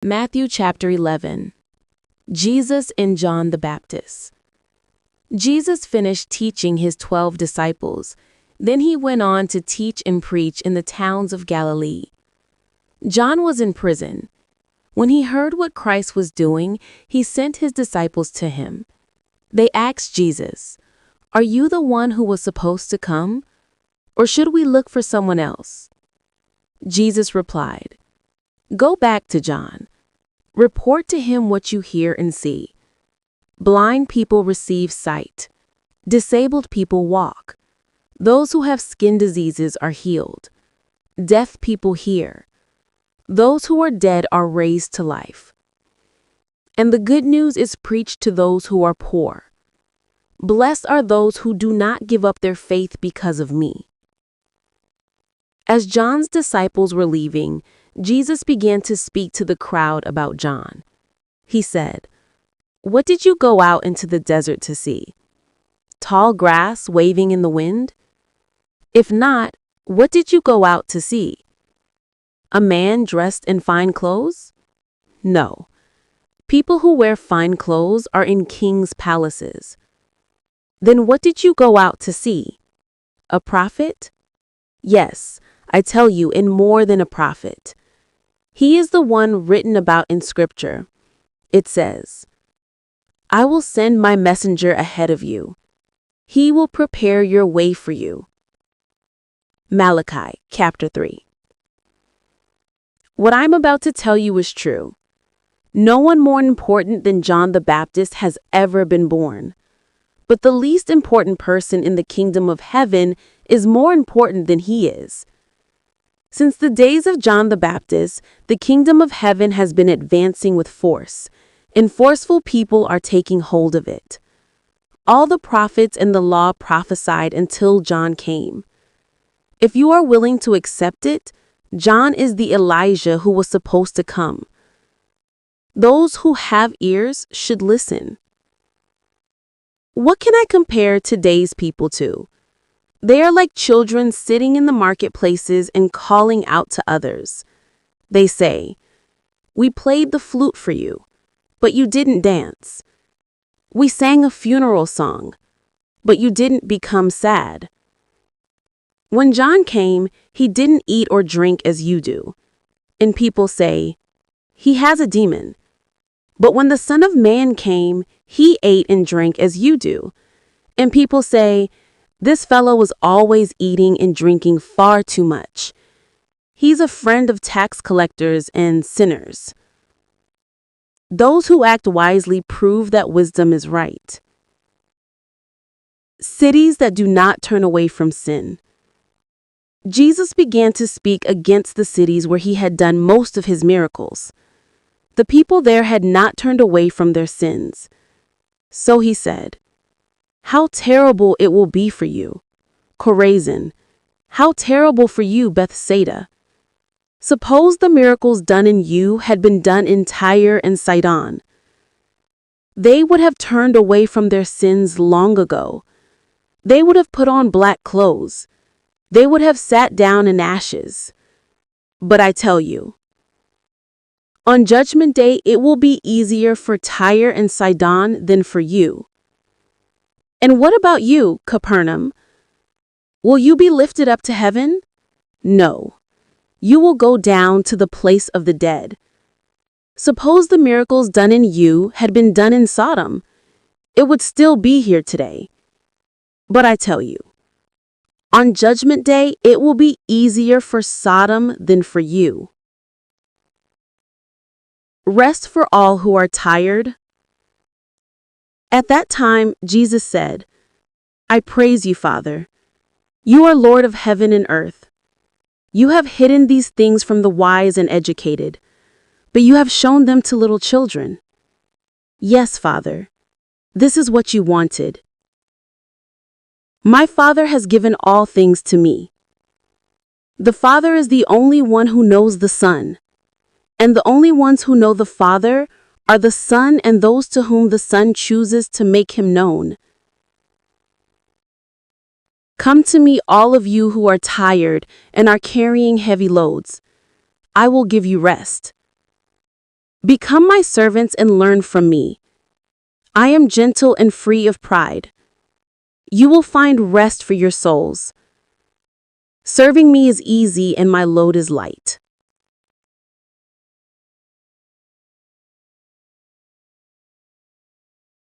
Matthew chapter 11. Jesus and John the Baptist. Jesus finished teaching his 12 disciples. Then he went on to teach and preach in the towns of Galilee. John was in prison. When he heard what Christ was doing, he sent his disciples to him. They asked Jesus, "Are you the one who was supposed to come? Or should we look for someone else?" Jesus replied, "Go back to John. Report to him what you hear and see. Blind people receive sight. Disabled people walk. Those who have skin diseases are healed. Deaf people hear. Those who are dead are raised to life. And the good news is preached to those who are poor. Blessed are those who do not give up their faith because of me." As John's disciples were leaving, Jesus began to speak to the crowd about John. He said, "What did you go out into the desert to see? Tall grass waving in the wind? If not, what did you go out to see? A man dressed in fine clothes? No. People who wear fine clothes are in kings' palaces. Then what did you go out to see? A prophet? Yes, I tell you, and more than a prophet. He is the one written about in Scripture. It says, 'I will send my messenger ahead of you. He will prepare your way for you.'" Malachi chapter 3. What I'm about to tell you is true. No one more important than John the Baptist has ever been born. But the least important person in the kingdom of heaven is more important than he is. Since the days of John the Baptist, the kingdom of heaven has been advancing with force, and forceful people are taking hold of it. All the prophets and the law prophesied until John came. If you are willing to accept it, John is the Elijah who was supposed to come. Those who have ears should listen. What can I compare today's people to? They are like children sitting in the marketplaces and calling out to others. They say, "We played the flute for you, but you didn't dance. We sang a funeral song, but you didn't become sad." When John came, he didn't eat or drink as you do. And people say, "He has a demon." But when the Son of Man came, he ate and drank as you do. And people say, "This fellow was always eating and drinking far too much. He's a friend of tax collectors and sinners." Those who act wisely prove that wisdom is right. Cities that do not turn away from sin. Jesus began to speak against the cities where he had done most of his miracles. The people there had not turned away from their sins. So he said, "How terrible it will be for you, Chorazin! How terrible for you, Bethsaida! Suppose the miracles done in you had been done in Tyre and Sidon. They would have turned away from their sins long ago. They would have put on black clothes. They would have sat down in ashes. But I tell you, on Judgment Day it will be easier for Tyre and Sidon than for you. And what about you, Capernaum? Will you be lifted up to heaven? No. You will go down to the place of the dead. Suppose the miracles done in you had been done in Sodom. It would still be here today. But I tell you, on Judgment Day it will be easier for Sodom than for you. Rest for all who are tired. At that time, Jesus said, "I praise you, Father. You are Lord of heaven and earth. You have hidden these things from the wise and educated, but you have shown them to little children. Yes, Father, this is what you wanted. My Father has given all things to me. The Father is the only one who knows the Son, and the only ones who know the Father are the Son and those to whom the Son chooses to make him known. Come to me, all of you who are tired and are carrying heavy loads. I will give you rest. Become my servants and learn from me. I am gentle and free of pride. You will find rest for your souls. Serving me is easy and my load is light.